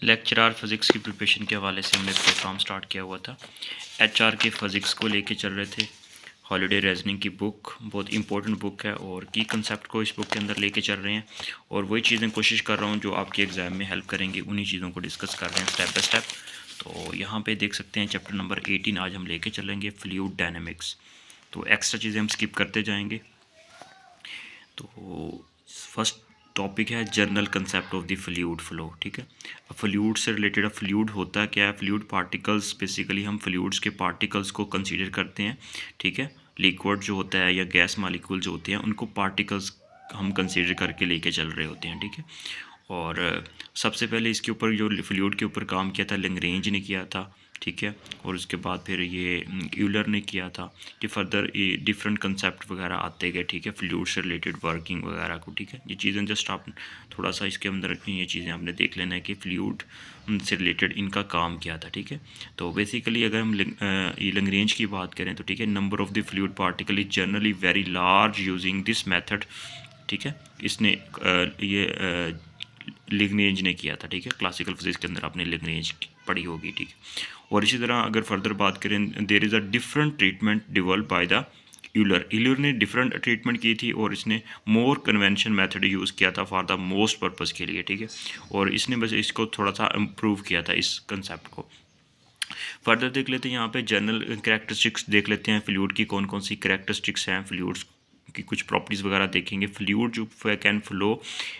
Lecturer physics की preparation के हवाले से हमने एक काम स्टार्ट किया हुआ था। एचआर के फिज़िक्स को लेके चल रहे थे। हॉलिडे रीजनिंग की बुक बहुत इंपॉर्टेंट बुक है और की कंसेप्ट को इस बुक के अंदर लेके चल रहे हैं और वही चीज़ें कोशिश कर रहा हूँ जो आपके एग्ज़ाम में हेल्प करेंगी, उन्हीं चीज़ों को डिस्कस कर रहे हैं स्टेप बाय स्टेप। तो यहाँ पे देख सकते हैं चैप्टर नंबर 18 आज हम लेके चलेंगे, फ्लूइड डायनेमिक्स। तो एक्स्ट्रा चीज़ें हम स्किप करते जाएंगे। तो फर्स्ट टॉपिक है general concept of the fluid flow. ठीक है, फ्लूइड से रिलेटेड फ्लूइड होता क्या है? फ्लूइड पार्टिकल्स, बेसिकली हम फ्लूइड्स के पार्टिकल्स को कंसीडर करते हैं। ठीक है, लिक्विड जो होता है या गैस मॉलिक्यूल जो होते हैं उनको पार्टिकल्स हम कंसीडर करके लेके चल रहे होते हैं। ठीक है, और सबसे पहले इसके ऊपर जो फ्लूइड के ऊपर काम किया था लैग्रेंज ने किया था। ठीक है, और उसके बाद फिर ये यूलर ने किया था कि फर्दर ये डिफरेंट कंसेप्ट वगैरह आते गए। ठीक है, फ्लूइड से रिलेटेड वर्किंग वगैरह को। ठीक है, ये चीज़ें जस्ट आप थोड़ा सा इसके अंदर ये चीज़ें आपने देख लेना है कि फ्लूइड से रिलेटेड इनका काम क्या था। ठीक है, तो बेसिकली अगर हम ये लैग्रेंज की बात करें तो ठीक है, number of the fluid particle is generally very large using this method. ठीक है, इसने ये लैग्रेंज ने किया था। ठीक है, क्लासिकल फिजिक्स के अंदर आपने लैग्रेंज पढ़ी होगी। ठीक है, और इसी तरह अगर फर्दर बात करें, there is a different treatment develop by the Euler. Euler ने डिफरेंट ट्रीटमेंट की थी और इसने मोर कन्वेंशन मेथड यूज़ किया था फॉर द मोस्ट पर्पज़ के लिए। ठीक है, और इसने बस इसको थोड़ा सा इम्प्रूव किया था इस कंसेप्ट को। फर्दर देख लेते हैं यहाँ पे जनरल कैरेक्टरिस्टिक्स देख लेते हैं फ्लूइड की कौन कौन सी कैरेक्टरिस्टिक्स हैं, फ्लूइड्स की कुछ प्रॉपर्टीज़ वगैरह देखेंगे। फ्लूइड जो कैन फ्लो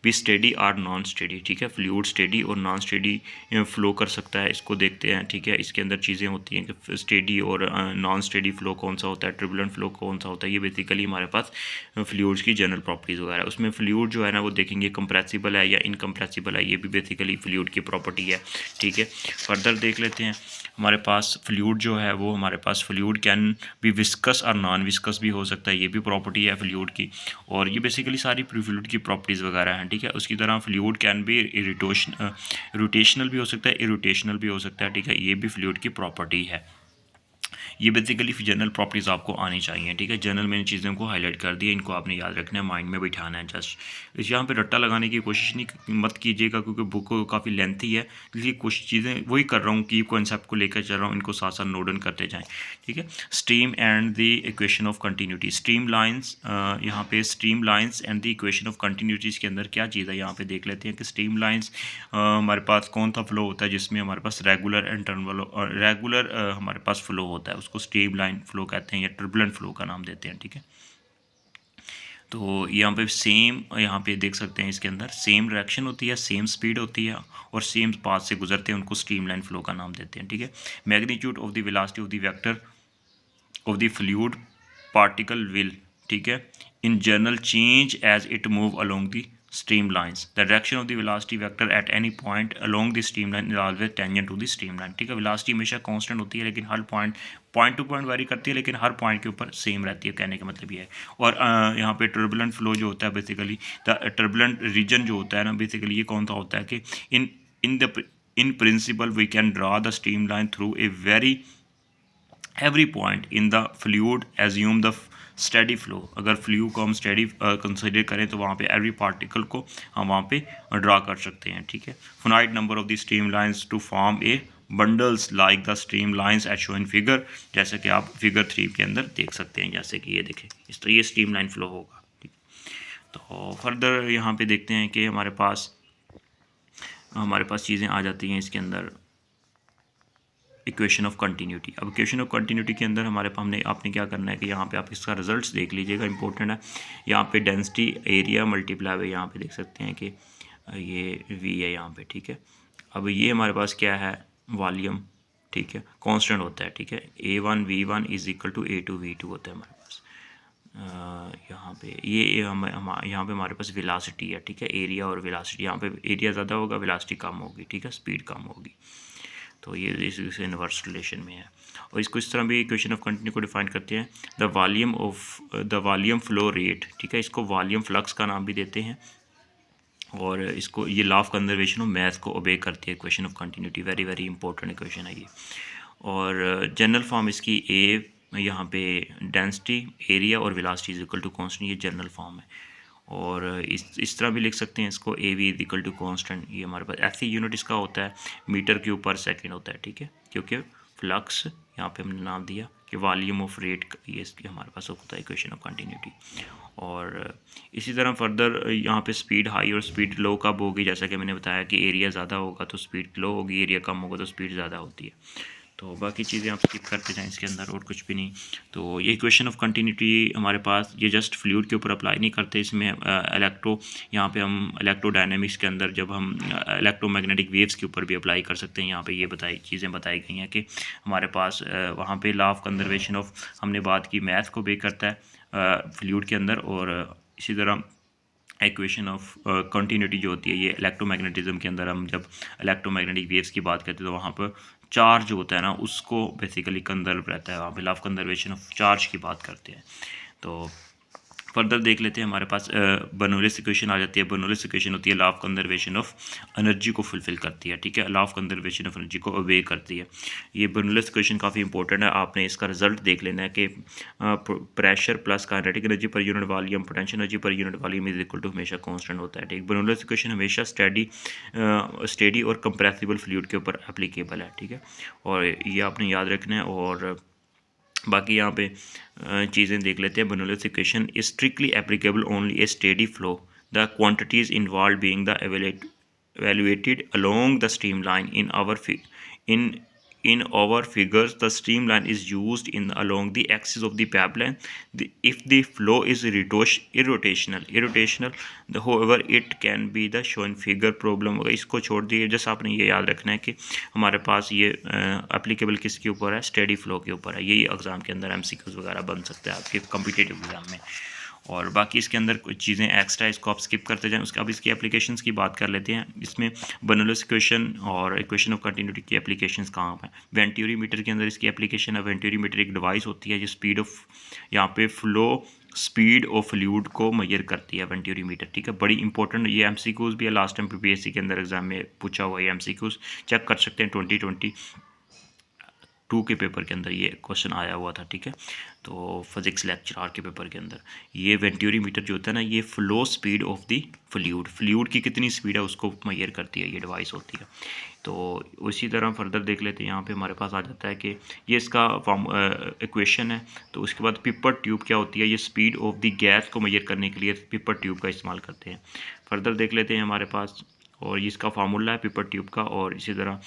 भी स्टेडी और नॉन स्टेडी। ठीक है, फ्लूइड स्टेडी और नॉन स्टेडी फ्लो कर सकता है, इसको देखते हैं। ठीक है, इसके अंदर चीज़ें होती हैं कि स्टेडी और नॉन स्टेडी फ्लो कौन सा होता है, ट्रिबुलेंट फ्लो कौन सा होता है। ये बेसिकली हमारे पास फ्लूइड्स की जनरल प्रॉपर्टीज़ वगैरह। उसमें फ्लूइड जो है ना वो देखेंगे कंप्रेसिबल है या इनकम्प्रेसिबल है, ये भी बेसिकली फ्लूइड की प्रॉपर्टी है। ठीक है, फर्दर देख लेते हैं हमारे पास फ्लूइड जो है वो हमारे पास फ्लूइड कैन भी विस्कस और नॉन विस्कस भी हो सकता है, ये भी प्रॉपर्टी है फ्लूइड की। और ये बेसिकली सारी फ्लूइड की प्रॉपर्टीज़ वगैरह हैं। ठीक है, उसकी तरह फ्लूइड कैन भी रोटेशनल भी हो सकता है, इरोटेशनल भी हो सकता है। ठीक है, ये भी फ्लूइड की प्रॉपर्टी है। ये बेसिकली जनरल प्रॉपर्टीज़ आपको आनी चाहिए। ठीक है, जनरल मैंने चीज़ों को हाईलाइट कर दिया, इनको आपने याद रखना है, माइंड में बिठाना है। जस्ट यहाँ पे रट्टा लगाने की कोशिश नहीं मत कीजिएगा क्योंकि बुक काफ़ी लेंथी है, इसलिए कुछ चीज़ें वही कर रहा हूँ कि कॉन्सेप्ट को लेकर चल रहा हूँ, इनको साथ साथ नोट डाउन करते जाएँ। ठीक है, stream and the equation of continuity. Stream lines, यहाँ पे stream lines and the equation of continuities के अंदर क्या चीज़ है यहाँ पे देख लेते हैं कि स्ट्रीम लाइन्स हमारे पास कौन सा फ्लो होता है जिसमें हमारे पास रेगुलर हमारे पास फ्लो होता है, उसको स्ट्रीम लाइन फ्लो कहते हैं या टर्बुलेंट फ्लो का नाम देते हैं। ठीक है, तो यहाँ पे सेम, यहाँ पे देख सकते हैं इसके अंदर सेम डायरेक्शन होती है, सेम स्पीड होती है और सेम पाथ से गुजरते हैं, उनको स्ट्रीम लाइन फ्लो का नाम देते हैं। ठीक है, magnitude of the velocity of the vector of the fluid particle will, ठीक है, in general change as it move along the streamlines. The direction of the velocity vector at any point along the streamline is always tangent to the streamline. ठीक है, velocity हमेशा constant होती है लेकिन हर point two point very करती है, लेकिन हर point के ऊपर सेम रहती है, कहने का मतलब ये है। और यहाँ पे टर्बुलेंट फ्लो जो होता है, बेसिकली द टर्बुलेंट रीजन जो होता है ना, बेसिकली ये कौन सा होता है कि in principle we can draw the stream line through a very every point in the fluid assume the steady flow. अगर फ्लू को हम स्टेडी कंसिडर करें तो वहाँ पे एवरी पार्टिकल को हम वहाँ पे ड्रा कर सकते हैं। ठीक है, finite number of the stream lines to form a bundles like the stream lines at show in figure, जैसे कि आप फिगर 3 के अंदर देख सकते हैं, जैसे कि ये देखें, इस तो ये स्ट्रीम लाइन फ्लो होगा। ठीक, तो फर्दर यहाँ पे देखते हैं कि हमारे पास चीज़ें आ जाती हैं इसके अंदर, इक्वेशन ऑफ कंटिन्यूटी। अब इक्वेशन ऑफ कंटिन्यूटी के अंदर आपने क्या करना है कि यहाँ पे आप इसका रिजल्ट्स देख लीजिएगा, इंपॉर्टेंट है। यहाँ पे डेंसिटी एरिया मल्टीप्लाई हुए, यहाँ पे देख सकते हैं कि ये वी है यहाँ पे। ठीक है, अब ये हमारे पास क्या है, वॉल्यूम। ठीक है, कांस्टेंट होता है। ठीक है, A1 V1 is equal to A2 V2 होता है हमारे पास। यहाँ पे यहाँ पे हमारे पास वेलोसिटी है। ठीक है, एरिया और वेलोसिटी, यहाँ पे एरिया ज़्यादा होगा, वेलोसिटी कम होगी। ठीक है, स्पीड कम होगी, तो ये इस इनवर्स रिलेशन में है। और इसको इस तरह भी इक्वेशन ऑफ कंटिन्यू को डिफाइन करते हैं, द वॉल्यूम फ्लो रेट। ठीक है, इसको वॉल्यूम फ्लक्स का नाम भी देते हैं और इसको ये law of conservation of mass को ओबे करती है equation of continuity. Very very important equation है ये। और जनरल फॉर्म इसकी ए यहाँ पे डेंसिटी एरिया और velocity is equal to constant, ये जनरल फॉर्म है। और इस तरह भी लिख सकते हैं इसको, A V is equal to constant. ये हमारे पास ऐसी यूनिट इसका होता है मीटर क्यूब पर सेकेंड होता है, ठीक है, क्योंकि फ्लक्स यहाँ पे हमने नाम दिया कि वॉल्यूम ऑफ रेट, ये इसकी हमारे पास होता है इक्वेशन ऑफ कंटिन्यूटी। और इसी तरह फर्दर यहाँ पे स्पीड हाई और स्पीड लो कब होगी, जैसा कि मैंने बताया कि एरिया ज़्यादा होगा तो स्पीड लो होगी, एरिया कम होगा तो स्पीड ज़्यादा होती है। तो बाकी चीज़ें आप स्किप करते जाएं इसके अंदर, और कुछ भी नहीं। तो ये इक्वेशन ऑफ कंटिन्यूटी हमारे पास, ये जस्ट फ्लूइड के ऊपर अप्लाई नहीं करते, इसमें यहाँ पे हम इलेक्ट्रोडायनेमिक्स के अंदर जब हम इलेक्ट्रोमैग्नेटिक वेव्स के ऊपर भी अप्लाई कर सकते हैं। यहाँ पे ये चीज़ें बताई गई हैं कि हमारे पास वहाँ पे लॉ ऑफ कंजर्वेशन ऑफ, हमने बात की मैथ को भी करता है फ्लूइड के अंदर, और इसी तरह इक्वेशन ऑफ कंटिन्यूटी जो होती है ये इलेक्ट्रोमैग्नेटिज्म के अंदर, हम जब इलेक्ट्रोमैग्नेटिक वेव्स की बात करते हैं तो वहाँ पर चार्ज होता है ना, उसको बेसिकली कंजर्व रहता है, वहाँ पे law of conservation of charge की बात करते हैं। तो फर्दर देख लेते हैं, हमारे पास बर्नौलीस इक्वेशन आ जाती है। बर्नौलीस इक्वेशन होती है law of conservation of energy को फुलफिल करती है, ठीक है, law of conservation of energy को ओबे करती है। ये बर्नौलीस इक्वेशन काफ़ी इंपॉर्टेंट है, आपने इसका रिजल्ट देख लेना है कि pressure plus kinetic energy per unit volume, potential energy per unit volume is equal to हमेशा कांस्टेंट होता है, ठीक। बर्नौलीस इक्वेशन हमेशा स्टेडी और कंप्रेसिबल फ्लूइड के ऊपर एप्लीकेबल है, ठीक है, और ये आपने याद रखना है। और बाकी यहाँ पे चीज़ें देख लेते हैं। Bernoulli's equation is strictly applicable only a steady flow, the quantities involve being the evaluated along the streamline in our figures. The streamline is used along the axis of the pipeline. If the flow is irrotational, however it can be the shown figure problem। इसको छोड़ दिए, just आपने ये याद रखना है कि हमारे पास ये एप्लीकेबल किसके ऊपर है, स्टेडी फ्लो के ऊपर है। यही एग्जाम के अंदर MCQs वगैरह बन सकते हैं आपके कॉम्पिटिटिव एग्जाम में। और बाकी इसके अंदर कुछ चीज़ें एक्स्ट्रा, इसको आप स्किप करते जाएं। उसके अब इसकी एप्लीकेशंस की बात कर लेते हैं। इसमें बर्नौलीस इक्वेशन और इक्वेशन ऑफ कंटिन्यूटी की एप्लीकेशंस कहाँ हैं। वेंटूरी मीटर के अंदर इसकी एप्लीकेशन है। वेंटूरी मीटर एक डिवाइस होती है जो स्पीड ऑफ, यहाँ पे फ्लो स्पीड ऑफ फ्लूइड को मेजर करती है वेंटूरी मीटर, ठीक है। बड़ी इंपॉर्टेंट ये MCQs भी है, लास्ट टाइम PPSC के अंदर एग्जाम में पूछा हुआ है। MCQs चेक कर सकते हैं, 2022 के पेपर के अंदर ये क्वेश्चन आया हुआ था, ठीक है। तो फिजिक्स लेक्चर के पेपर के अंदर ये वेंटूरी मीटर जो होता है ना, ये flow speed of the fluid की कितनी स्पीड है उसको मेजर करती है, ये डिवाइस होती है। तो उसी तरह फर्दर देख लेते हैं। यहाँ पे हमारे पास आ जाता है कि ये इसका इक्वेशन है। तो उसके बाद पिपर ट्यूब क्या होती है, ये स्पीड ऑफ द गैस को मेजर करने के लिए पिपर ट्यूब का इस्तेमाल करते हैं। फर्दर देख लेते हैं हमारे पास, और इसका फार्मूला है पिपर ट्यूब का। और इसी तरह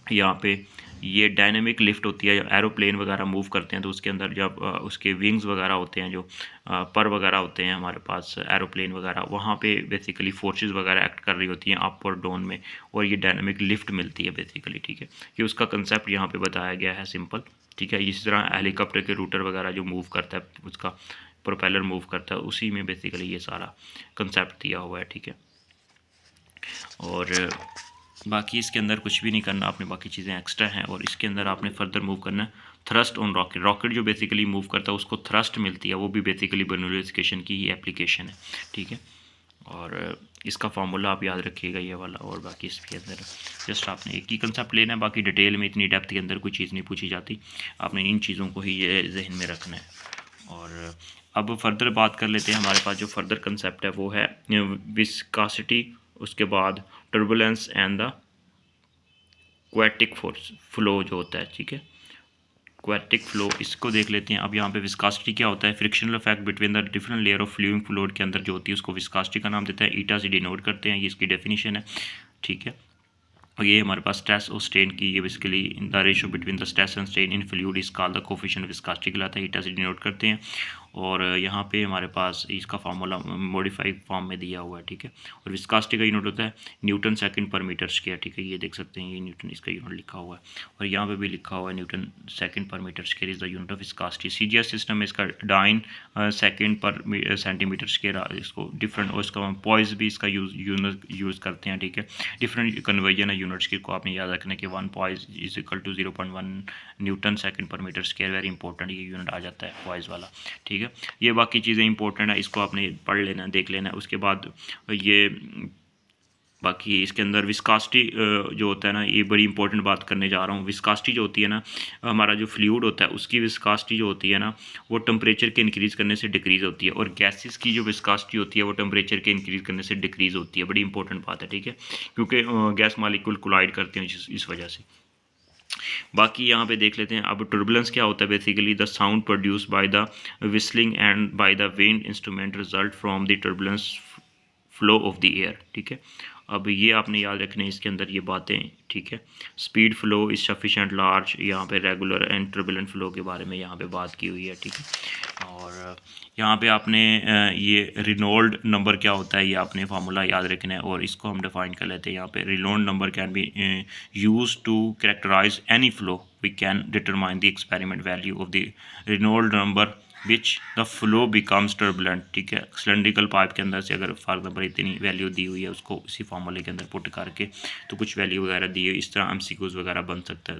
यहाँ पे ये डायनेमिक लिफ्ट होती है, एरोप्लेन वगैरह मूव करते हैं तो उसके अंदर जब उसके विंग्स वगैरह होते हैं, जो पर वगैरह होते हैं हमारे पास एरोप्लेन वगैरह, वहाँ पे बेसिकली फोर्सेस वगैरह एक्ट कर रही होती हैं अप और डाउन में, और ये डायनेमिक लिफ्ट मिलती है बेसिकली, ठीक है। ये उसका कंसेप्ट यहाँ पे बताया गया है सिंपल, ठीक है। इसी तरह हेलीकॉप्टर के रूटर वगैरह जो मूव करता है, उसका प्रोपेलर मूव करता है, उसी में बेसिकली ये सारा कंसेप्ट दिया हुआ है, ठीक है। और बाकी इसके अंदर कुछ भी नहीं करना आपने, बाकी चीज़ें एक्स्ट्रा हैं। और इसके अंदर आपने फर्दर मूव करना है थ्रस्ट ऑन रॉकेट। रॉकेट जो बेसिकली मूव करता है उसको थ्रस्ट मिलती है, वो भी बेसिकली बर्नौलीस इक्वेशन की ही एप्लीकेशन है, ठीक है। और इसका फार्मूला आप याद रखिएगा ये वाला। और बाकी इसके अंदर जस्ट आपने एक ही कंसेप्ट लेना है, बाकी डिटेल में इतनी डेप्थ के अंदर कोई चीज़ नहीं पूछी जाती, आपने इन चीज़ों को ही ये जहन में रखना है। और अब फर्दर बात कर लेते हैं। हमारे पास जो फर्दर कंसेप्ट है वो है विस्कोसिटी, उसके बाद टर्बुलेंस एंड द क्वैटिक फोर्स फ्लो जो होता है, ठीक है, क्वैटिक फ्लो, इसको देख लेते हैं। अब यहाँ पे विस्कोसिटी क्या होता है, frictional effect between the different layer of flowing fluid के अंदर जो होती है उसको विस्कोसिटी का नाम देता है। ईटा से डिनोट करते हैं, ये इसकी डेफिनेशन है, ठीक है। और ये हमारे पास स्ट्रेस और स्ट्रेन की, ये basically the ratio between the stress and strain in fluid is called the coefficient viscosity कहलाता है, ईटा से डिनोट करते हैं। और यहाँ पे हमारे पास इसका फार्मूला मॉडिफाइड फॉर्म में दिया हुआ है, ठीक है। और विस्कोसिटी का यूनिट होता है newton second per metre square, ठीक है, ये देख सकते हैं, ये न्यूटन इसका यूनिट लिखा हुआ है। और यहाँ पे भी लिखा हुआ है newton second per metre square is the unit of viscosity. CGS system में इसका dyne second per centimetre square, इसको डिफरेंट, और इसका पॉइज भी इसका यूज़ करते हैं, ठीक है। डिफरेंट कन्वर्जन है यूनिट्स की, को आपने याद रखना है कि 1 poise is equal to 0.1 newton second per metre square, very important ये यूनिट आ जाता है पॉइज वाला, ठीक है। ये बाकी चीज़ें इंपॉर्टेंट है, इसको आपने पढ़ लेना, देख लेना। उसके बाद ये बाकी इसके अंदर विस्कासिटी जो होता है ना, ये बड़ी इंपॉर्टेंट बात करने जा रहा हूँ। विस्कासिटी जो होती है ना, हमारा जो फ्लूइड होता है उसकी विस्कासिटी जो होती है ना, वो टेम्परेचर के इंक्रीज़ करने से डिक्रीज़ होती है, और गैसेस की जो विस्कासिटी होती है वो टेम्परेचर के इंक्रीज़ करने से डिक्रीज़ होती है। बड़ी इंपॉर्टेंट बात है, ठीक है, क्योंकि गैस मालिक्यूल कोलाइड करते हैं इस वजह से। बाकी यहाँ पे देख लेते हैं अब टर्बुलेंस क्या होता है। Basically the sound produce by the whistling and by the wind instrument result from the turbulence flow of the air, ठीक है। अब ये आपने याद रखना है इसके अंदर ये बातें, ठीक है। Speed flow is sufficient large, यहाँ पे रेगुलर एंड टर्बुलेंट फ्लो के बारे में यहाँ पे बात की हुई है, ठीक है। और यहाँ पे आपने ये रिनोल्ड नंबर क्या होता है ये आपने फार्मूला याद रखना है, और इसको हम डिफाइन कर लेते हैं। यहाँ पे Reynolds number can be used to characterise any flow, we can determine the experiment value of the Reynolds number which the flow becomes turbulent, ठीक है। सिलेंड्रिकल पाइप के अंदर से अगर फॉर एग्जाम्पल इतनी वैल्यू दी हुई है, उसको इसी फार्मूले के अंदर पुट करके तो कुछ वैल्यू वगैरह दी है, इस तरह एमसीक्यूज वगैरह बन सकता है,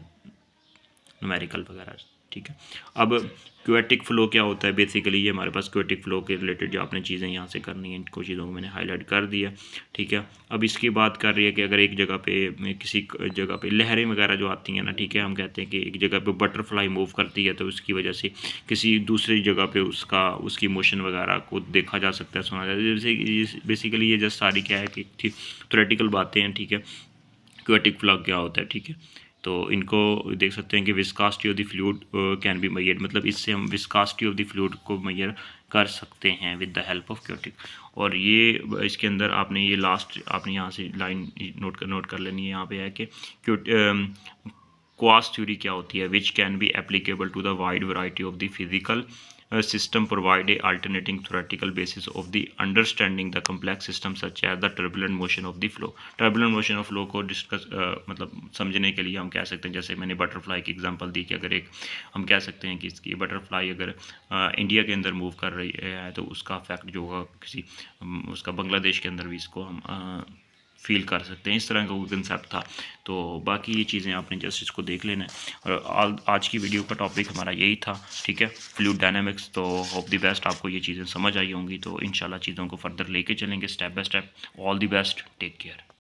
न्यूमेरिकल वगैरह, ठीक है। अब क्वेटिक फ्लो क्या होता है, बेसिकली ये हमारे पास क्वेटिक फ्लो के रिलेटेड जो आपने चीज़ें यहाँ से करनी है, इनको चीज़ों को मैंने हाईलाइट कर दिया, ठीक है। अब इसकी बात कर रही है कि अगर एक जगह पे किसी जगह पे लहरें वगैरह जो आती हैं ना, ठीक है, हम कहते हैं कि एक जगह पे बटरफ्लाई मूव करती है, तो उसकी वजह से किसी दूसरी जगह पे उसकी मोशन वगैरह को देखा जा सकता है, सुना जाता है। जैसे बेसिकली ये जस्ट सारी क्या है कि थ्योरेटिकल बातें हैं, ठीक है। क्वेटिक फ्लो क्या होता है, ठीक है। तो इनको देख सकते हैं कि viscosity of the fluid can be measured, मतलब इससे हम विस्कासिटी ऑफ द फ्लूइड को मेजर कर सकते हैं विद द हेल्प ऑफ क्वेटिक। और ये इसके अंदर आपने ये लास्ट आपने यहाँ से लाइन नोट कर लेनी है। यहाँ पे है कि क्वास थ्योरी क्या होती है, which can be applicable to the wide variety of the physical system provide a alternating theoretical basis of the understanding the complex system such as the turbulent motion of the flow। turbulent motion of flow को discuss मतलब समझने के लिए हम कह सकते हैं, जैसे मैंने बटरफ्लाई की एग्जांपल दी कि अगर एक हम कह सकते हैं कि इसकी बटरफ्लाई अगर इंडिया के अंदर मूव कर रही है तो उसका इफेक्ट जो होगा किसी उसका बांग्लादेश के अंदर भी इसको हम फील कर सकते हैं। इस तरह का कोई कंसेप्ट था। तो बाकी ये चीज़ें आपने जस्ट इसको देख लेना है। और आज की वीडियो का टॉपिक हमारा यही था, ठीक है, फ्लूइड डायनामिक्स। तो होप दी बेस्ट आपको ये चीज़ें समझ आई होंगी। तो इंशाल्लाह चीज़ों को फर्दर लेके चलेंगे step by step. All the best, take care.